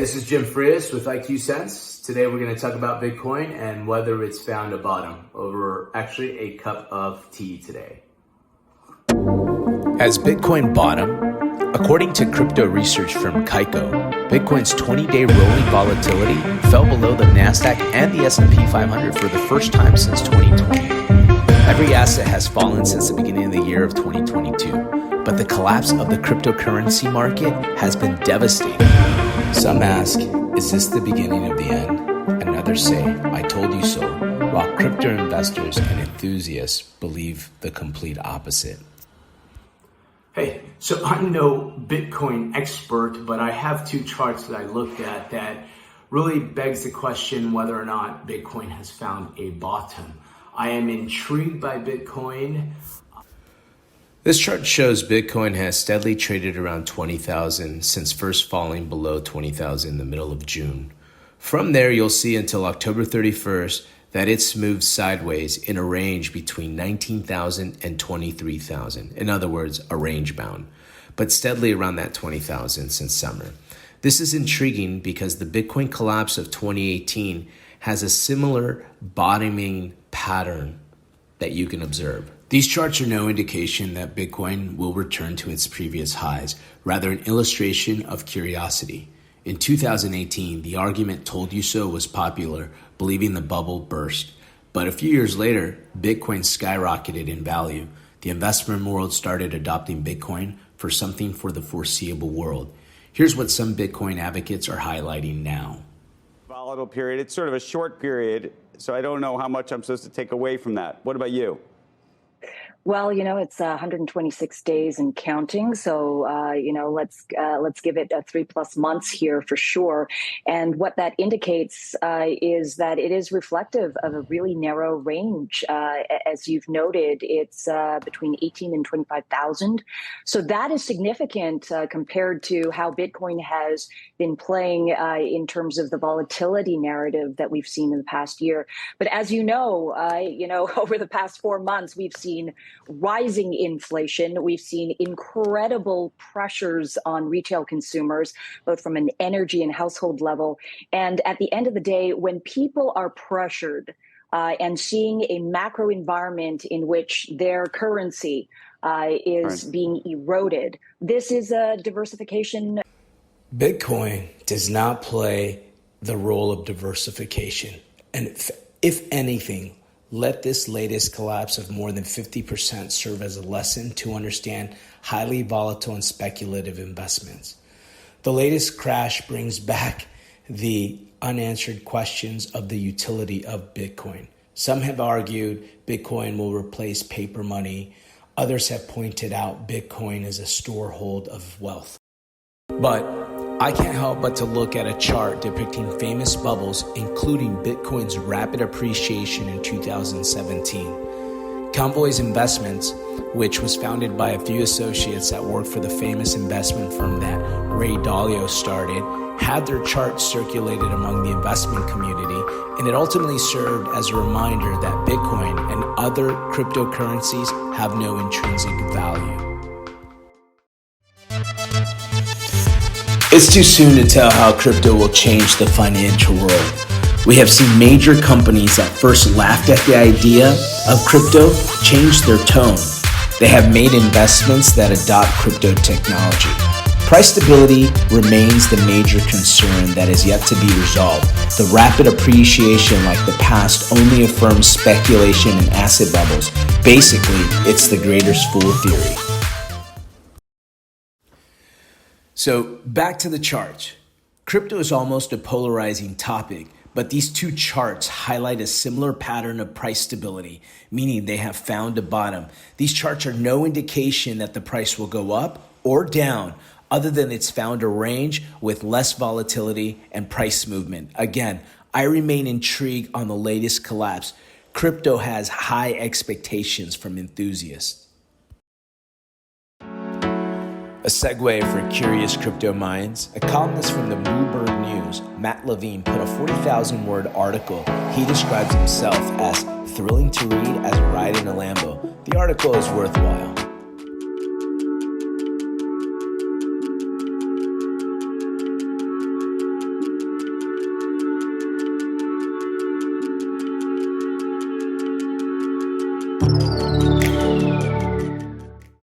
this is Jim Frias with IQ Sense. Today we're going to talk about Bitcoin and whether it's found a bottom over actually a cup of tea today. Has Bitcoin bottomed? According to crypto research firm Kaiko, Bitcoin's 20-day rolling volatility fell below the Nasdaq and the S&P 500 for the first time since 2020. Every asset has fallen since the beginning of the year of 2022, but the collapse of the cryptocurrency market has been devastating. Some ask, is this the beginning of the end? And others say, I told you so, while crypto investors and enthusiasts believe the complete opposite. Hey, so I'm no Bitcoin expert, but I have two charts that I looked at that really begs the question whether or not Bitcoin has found a bottom. I am intrigued by Bitcoin. This chart shows Bitcoin has steadily traded around 20,000 since first falling below 20,000 in the middle of June. From there, you'll see until October 31st that it's moved sideways in a range between 19,000 and 23,000. In other words, a range bound, but steadily around that 20,000 since summer. This is intriguing because the Bitcoin collapse of 2018 has a similar bottoming pattern that you can observe. These charts are no indication that Bitcoin will return to its previous highs, rather an illustration of curiosity. In 2018, the argument told you so was popular, believing the bubble burst. But a few years later, Bitcoin skyrocketed in value. The investment world started adopting Bitcoin for something for the foreseeable world. Here's what some Bitcoin advocates are highlighting now. Volatile period. It's sort of a short period, so I don't know how much I'm supposed to take away from that. What about you? Well, it's 126 days and counting. So, let's give it 3+ months here for sure. And what that indicates is that it is reflective of a really narrow range. As you've noted, it's between 18 and 25,000. So that is significant compared to how Bitcoin has been playing in terms of the volatility narrative that we've seen in the past year. But as you know, over the past 4 months, we've seen rising inflation. We've seen incredible pressures on retail consumers, both from an energy and household level. And at the end of the day, when people are pressured and seeing a macro environment in which their currency is being eroded, this is a diversification. Bitcoin does not play the role of diversification. And if anything, let this latest collapse of more than 50% serve as a lesson to understand highly volatile and speculative investments. The latest crash brings back the unanswered questions of the utility of Bitcoin. Some have argued Bitcoin will replace paper money. Others have pointed out Bitcoin is a storehold of wealth. But I can't help but to look at a chart depicting famous bubbles, including Bitcoin's rapid appreciation in 2017. Convoy's Investments, which was founded by a few associates that worked for the famous investment firm that Ray Dalio started, had their chart circulated among the investment community, and it ultimately served as a reminder that Bitcoin and other cryptocurrencies have no intrinsic value. It's too soon to tell how crypto will change the financial world. We have seen major companies that first laughed at the idea of crypto change their tone. They have made investments that adopt crypto technology. Price stability remains the major concern that is yet to be resolved. The rapid appreciation like the past only affirms speculation and asset bubbles. Basically, it's the greatest fool theory. So back to the charts. Crypto is almost a polarizing topic, but these two charts highlight a similar pattern of price stability, meaning they have found a bottom. These charts are no indication that the price will go up or down, other than it's found a range with less volatility and price movement. Again, I remain intrigued on the latest collapse. Crypto has high expectations from enthusiasts. A segue for curious crypto minds, a columnist from the Bloomberg News, Matt Levine, put a 40,000-word article. He describes himself as thrilling to read as riding a Lambo. The article is worthwhile.